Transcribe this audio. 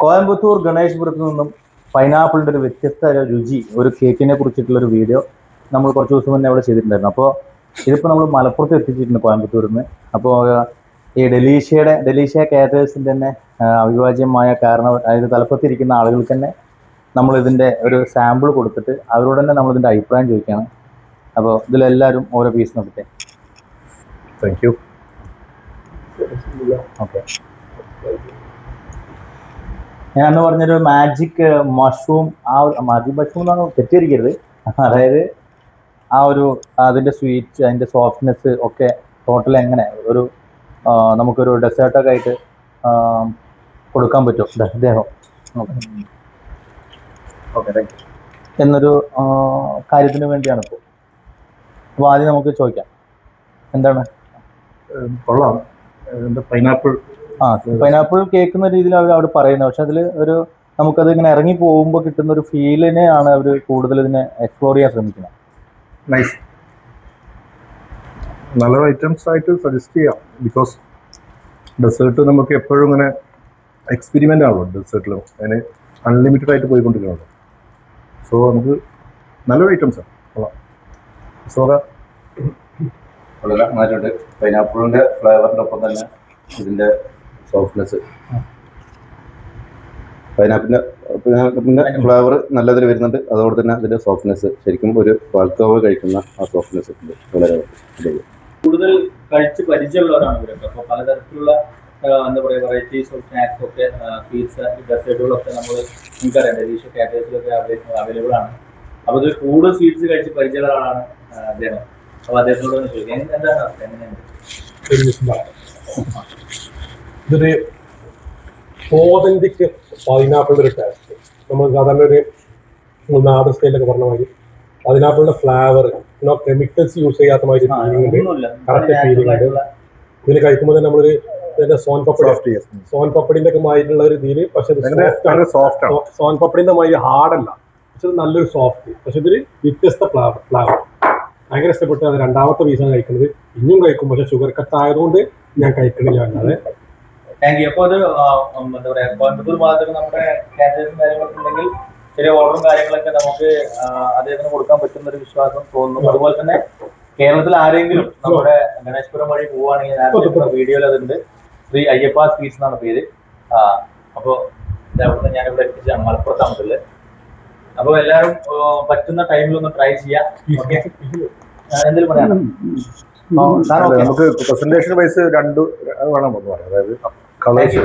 കോയമ്പത്തൂർ ഗണേശ്പുരത്ത് നിന്നും പൈനാപ്പിളിൻ്റെ ഒരു വ്യത്യസ്ത രുചി ഒരു കേക്കിനെ കുറിച്ചിട്ടുള്ളൊരു വീഡിയോ നമ്മൾ കുറച്ച് ദിവസം മുന്നേ അവിടെ ചെയ്തിട്ടുണ്ടായിരുന്നു. അപ്പോൾ ഇതിപ്പോൾ നമ്മൾ മലപ്പുറത്ത് എത്തിച്ചിട്ടുണ്ട് കോയമ്പത്തൂരിൽ നിന്ന്. അപ്പോൾ ഈ ഡെലീഷ്യ കാറ്റേഴ്സിൻ്റെ തന്നെ അവിഭാജ്യമായ കാരണം, അതായത് തലപ്പത്തിരിക്കുന്ന ആളുകൾക്ക് തന്നെ നമ്മളിതിൻ്റെ ഒരു സാമ്പിൾ കൊടുത്തിട്ട് അവരോട് തന്നെ നമ്മളിതിൻ്റെ അഭിപ്രായം ചോദിക്കുകയാണ്. അപ്പോൾ ഇതിലെല്ലാവരും ഓരോ പീസ് നോക്കട്ടെ. Thank you. ഓക്കെ, ഞാൻ അന്ന് പറഞ്ഞൊരു മാജിക് മഷ്റൂം, മാജിക് മഷ്റൂം എന്നാണ് തെറ്റിദ്ധരിക്കരുത്. അതായത് ആ ഒരു അതിൻ്റെ സ്വീറ്റ്സ്, അതിൻ്റെ സോഫ്റ്റ്നെസ് ഒക്കെ ടോട്ടൽ എങ്ങനെ ഒരു നമുക്കൊരു ഡെസേർട്ടൊക്കെ ആയിട്ട് കൊടുക്കാൻ പറ്റും അദ്ദേഹം. ഓക്കെ, താങ്ക് യു എന്നൊരു കാര്യത്തിന് വേണ്ടിയാണ് ഇപ്പോൾ. അപ്പോൾ ആദ്യം നമുക്ക് ചോദിക്കാം, എന്താണ്? കൊള്ളാം. പൈനാപ്പിൾ പൈനാപ്പിൾ കേൾക്കുന്ന രീതിയിൽ അവർ അവിടെ പറയുന്നത്. പക്ഷെ അതിൽ ഒരു നമുക്കത് ഇങ്ങനെ ഇറങ്ങി പോകുമ്പോൾ കിട്ടുന്ന ഒരു ഫീലിനെയാണ് അവർ കൂടുതൽ ഇതിനെ എക്സ്പ്ലോർ ചെയ്യാൻ ശ്രമിക്കുന്നത്. നൈസ്, നല്ലൊരു ഐറ്റംസ് ആയിട്ട് സജസ്റ്റ് ചെയ്യാം. ബിക്കോസ് ഡെസേർട്ട് നമുക്ക് എപ്പോഴും ഇങ്ങനെ എക്സ്പെരിമെൻ്റ് ആണല്ലോ ഡെസേർട്ടിലും, അതിന് അൺലിമിറ്റഡ് ആയിട്ട് പോയിക്കൊണ്ടിരിക്കണമല്ലോ. സോ നമുക്ക് നല്ലൊരു ഐറ്റംസാണ്. കൊള്ളാം. സോറ വളരെ നന്നായിട്ടുണ്ട്. പൈനാപ്പിളിൻ്റെ ഫ്ലേവറിൻ്റെ ഒപ്പം തന്നെ ഇതിൻ്റെ സോഫ്റ്റ്നെസ്, പൈനാപ്പിളിൻ്റെ ഫ്ലേവർ നല്ലതിൽ വരുന്നുണ്ട്. അതോടെ തന്നെ അതിൻ്റെ സോഫ്റ്റ്നെസ് ശരിക്കും ഒരു പാൽക്കോവ കഴിക്കുന്ന ആ സോഫ്റ്റ്നെസ് ഉണ്ട്. വളരെ കൂടുതൽ കഴിച്ച് പരിചയമുള്ളവരാണ് ഇവരൊക്കെ. അപ്പോൾ പലതരത്തിലുള്ള എന്താ പറയുക വെറൈറ്റീസ് ഓഫ് സ്നാക്സ് ഒക്കെ, പീസ്, ഡെസേർട്ടുകളൊക്കെ നമ്മൾ നിങ്ങൾക്കറിയാം ഡെലീഷ്യ കാറ്റേഴ്സിലൊക്കെ അവൈലബിൾ ആണ്. അപ്പോൾ ഇതിൽ കൂടുതൽ സ്വീറ്റ്സ് കഴിച്ച് പരിചയമുള്ള ആളാണ് അദ്ദേഹം. അപ്പോൾ അദ്ദേഹത്തോട് ചോദിക്കാം, എന്താണ് അവസ്ഥ, എങ്ങനെയാണ്? ഇതൊരു ഓതന്റിക് പൈനാപ്പിളിൻ്റെ ഒരു ടേസ്റ്റ്. നമ്മൾ സാധാരണ ഒരു നാടൻ സ്റ്റൈലൊക്കെ പറഞ്ഞ മാതിരി പൈനാപ്പിളിൻ്റെ ഫ്ലേവർ, കെമിക്കൽസ് യൂസ് ചെയ്യാത്ത മാതിരി ഫീലിംഗ് ഉണ്ട്, കറക്റ്റ് ഫീലിംഗ് ഉണ്ട്. ഇതിന് കഴിക്കുമ്പോൾ തന്നെ നമ്മളൊരു സോൻ പപ്പടിന്റെ ഒക്കെ മാതിരിയുള്ള ഒരു ഇതിൽ, പക്ഷെ സോൻ പപ്പടിന്റെ മാതിരി ഹാർഡല്ല, പക്ഷെ നല്ലൊരു സോഫ്റ്റ്. പക്ഷെ ഇതിൽ വ്യത്യസ്ത ഫ്ലേവർ ഭയങ്കര ഇഷ്ടപ്പെട്ട്. അത് രണ്ടാമത്തെ പീസാണ് കഴിക്കുന്നത്. ഇനിയും കഴിക്കും, പക്ഷെ ഷുഗർ കട്ട് ആയതുകൊണ്ട് ഞാൻ കഴിക്കണില്ല. അല്ലാതെ താങ്ക് യു. അപ്പോൾ അത് എന്താ പറയുക, കോയമ്പത്തൂർ ഭാഗത്തൊക്കെ നമ്മുടെ കാറ്റേഴ്സും കാര്യങ്ങളൊക്കെ ഉണ്ടെങ്കിൽ ചെറിയ ഓർഡറും കാര്യങ്ങളൊക്കെ നമുക്ക് അദ്ദേഹത്തിന് കൊടുക്കാൻ പറ്റുന്ന ഒരു വിശ്വാസം തോന്നുന്നു. അതുപോലെ തന്നെ കേരളത്തിൽ ആരെങ്കിലും നമ്മുടെ ഗണേശ്പുരം വഴി പോവുകയാണെങ്കിൽ വീഡിയോയിൽ അതുണ്ട്. ശ്രീ അയ്യപ്പ സ്വീറ്റ്സ് എന്നാണ് പേര്. അപ്പോൾ ഇതവിടുന്ന് ഞാനിവിടെ എത്തിച്ചാണ്, മലപ്പുറത്താണുള്ളത്. അപ്പോൾ എല്ലാവരും പറ്റുന്ന ടൈമിലൊന്ന് ട്രൈ ചെയ്യാം. എന്തെങ്കിലും പറയാം? നമുക്ക് പ്രസന്റേഷൻ വൈസ് രണ്ട് വേണം എന്ന് പറയാം. അതായത് കളേഴ്സ്